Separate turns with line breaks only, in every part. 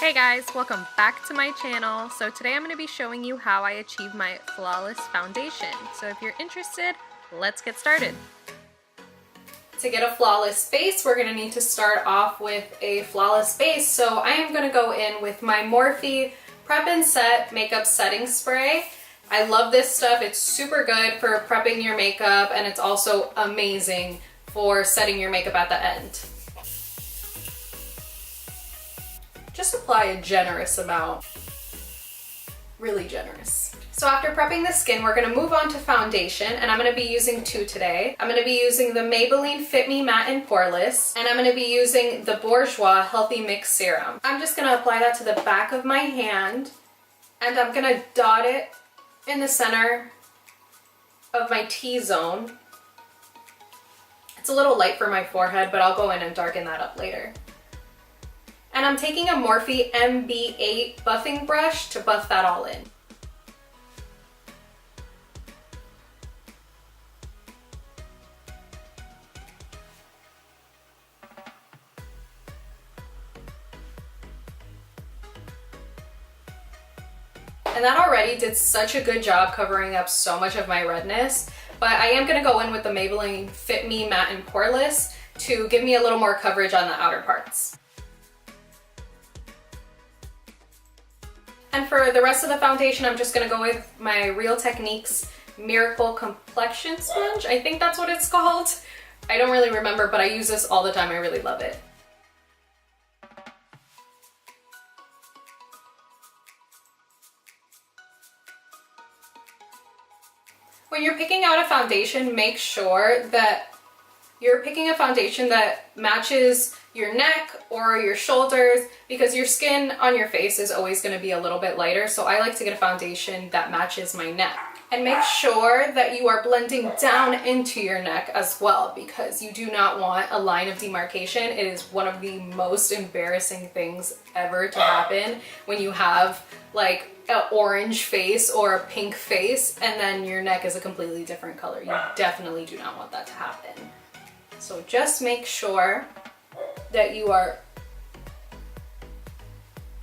Hey guys, welcome back to my channel. So today I'm going to be showing you how I achieve my flawless foundation. So if you're interested, let's get started. To get a flawless base, we're going to need to start off with a flawless base. So I am going to go in with my Morphe Prep and Set Makeup Setting Spray. I love this stuff. It's super good for prepping your makeup, and it's also amazing for setting your makeup at the end. Just apply a generous amount, really generous. So after prepping the skin, we're gonna move on to foundation, and I'm gonna be using two today. I'm gonna be using the Maybelline Fit Me Matte and Poreless, and I'm gonna be using the Borjouis Healthy Mix Serum. I'm just gonna apply that to the back of my hand, and I'm gonna dot it in the center of my T-zone. It's a little light for my forehead, but I'll go in and darken that up later. And I'm taking a Morphe MB8 buffing brush to buff that all in. And that already did such a good job covering up so much of my redness, but I am gonna go in with the Maybelline Fit Me Matte and Poreless to give me a little more coverage on the outer parts. And for the rest of the foundation, I'm just gonna go with my Real Techniques Miracle Complexion Sponge. I think that's what it's called. I don't really remember, but I use this all the time. I really love it. When you're picking out a foundation, make sure that you're picking a foundation that matches your neck or your shoulders, because your skin on your face is always going to be a little bit lighter. So I like to get a foundation that matches my neck. And make sure that you are blending down into your neck as well, because you do not want a line of demarcation. It is one of the most embarrassing things ever to happen when you have like an orange face or a pink face and then your neck is a completely different color. You definitely do not want that to happen. So just make sure that you are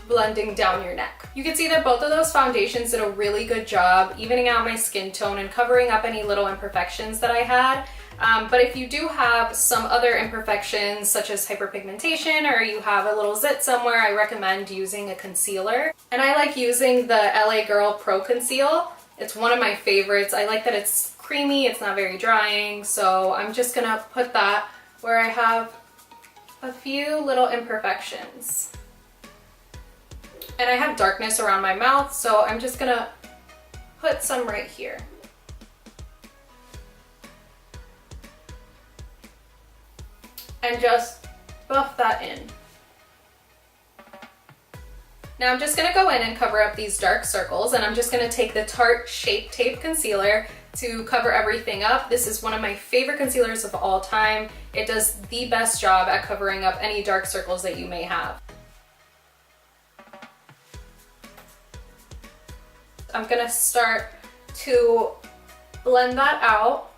blending down your neck. You can see that both of those foundations did a really good job evening out my skin tone and covering up any little imperfections that I had. But if you do have some other imperfections such as hyperpigmentation, or you have a little zit somewhere, I recommend using a concealer. And I like using the LA Girl Pro Conceal. It's one of my favorites. I like that it's creamy, it's not very drying, so I'm just gonna put that where I have a few little imperfections. And I have darkness around my mouth, so I'm just gonna put some right here. And just buff that in. Now I'm just gonna go in and cover up these dark circles, and I'm just gonna take the Tarte Shape Tape Concealer to cover everything up. This is one of my favorite concealers of all time. It does the best job at covering up any dark circles that you may have. I'm gonna start to blend that out.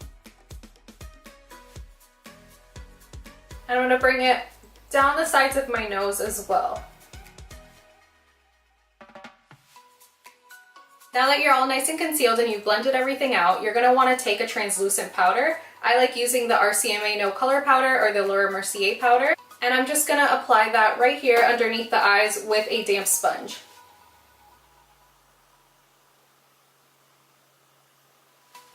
And I'm gonna bring it down the sides of my nose as well. Now that you're all nice and concealed and you've blended everything out, you're gonna wanna take a translucent powder. I like using the RCMA No Color Powder or the Laura Mercier powder. And I'm just gonna apply that right here underneath the eyes with a damp sponge.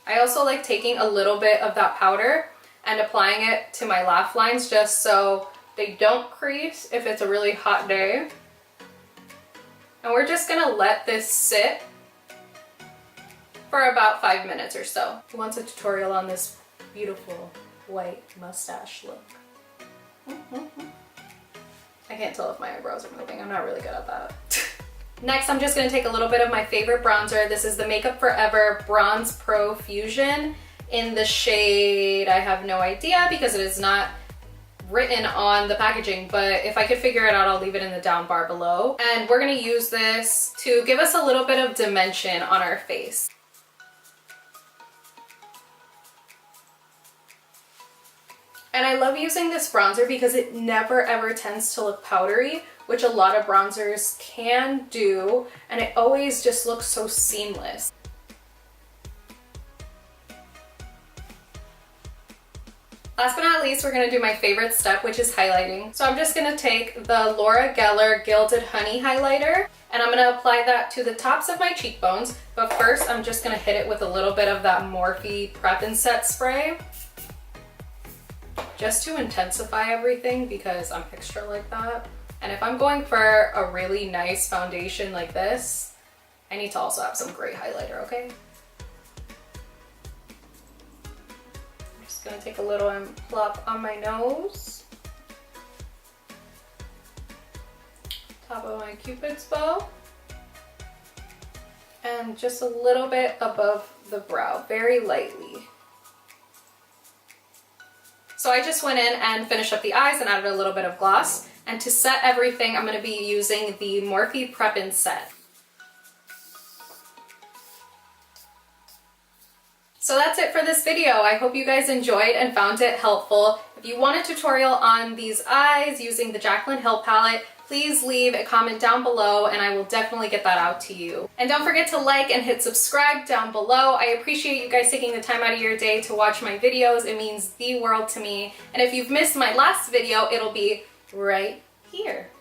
I also like taking a little bit of that powder and applying it to my laugh lines just so they don't crease if it's a really hot day. And we're just gonna let this sit for about 5 minutes or so. Who wants a tutorial on this beautiful white mustache look? I can't tell if my eyebrows are moving. I'm not really good at that. Next, I'm just gonna take a little bit of my favorite bronzer. This is the Makeup Forever Bronze Pro Fusion in the shade, I have no idea because it is not written on the packaging, but if I could figure it out, I'll leave it in the down bar below. And we're gonna use this to give us a little bit of dimension on our face. And I love using this bronzer because it never ever tends to look powdery, which a lot of bronzers can do, and it always just looks so seamless. Last but not least, we're going to do my favorite step, which is highlighting. So I'm just going to take the Laura Geller Gilded Honey highlighter, and I'm going to apply that to the tops of my cheekbones. But first, I'm just going to hit it with a little bit of that Morphe Prep and Set spray, just to intensify everything because I'm extra like that. And if I'm going for a really nice foundation like this, I need to also have some great highlighter, okay? Gonna take a little and plop on my nose, top of my Cupid's bow, and just a little bit above the brow, very lightly. So I just went in and finished up the eyes and added a little bit of gloss, and to set everything I'm going to be using the Morphe Prep and Set. So that's it for this video. I hope you guys enjoyed and found it helpful. If you want a tutorial on these eyes using the Jaclyn Hill palette, please leave a comment down below and I will definitely get that out to you. And don't forget to like and hit subscribe down below. I appreciate you guys taking the time out of your day to watch my videos. It means the world to me. And if you've missed my last video, it'll be right here.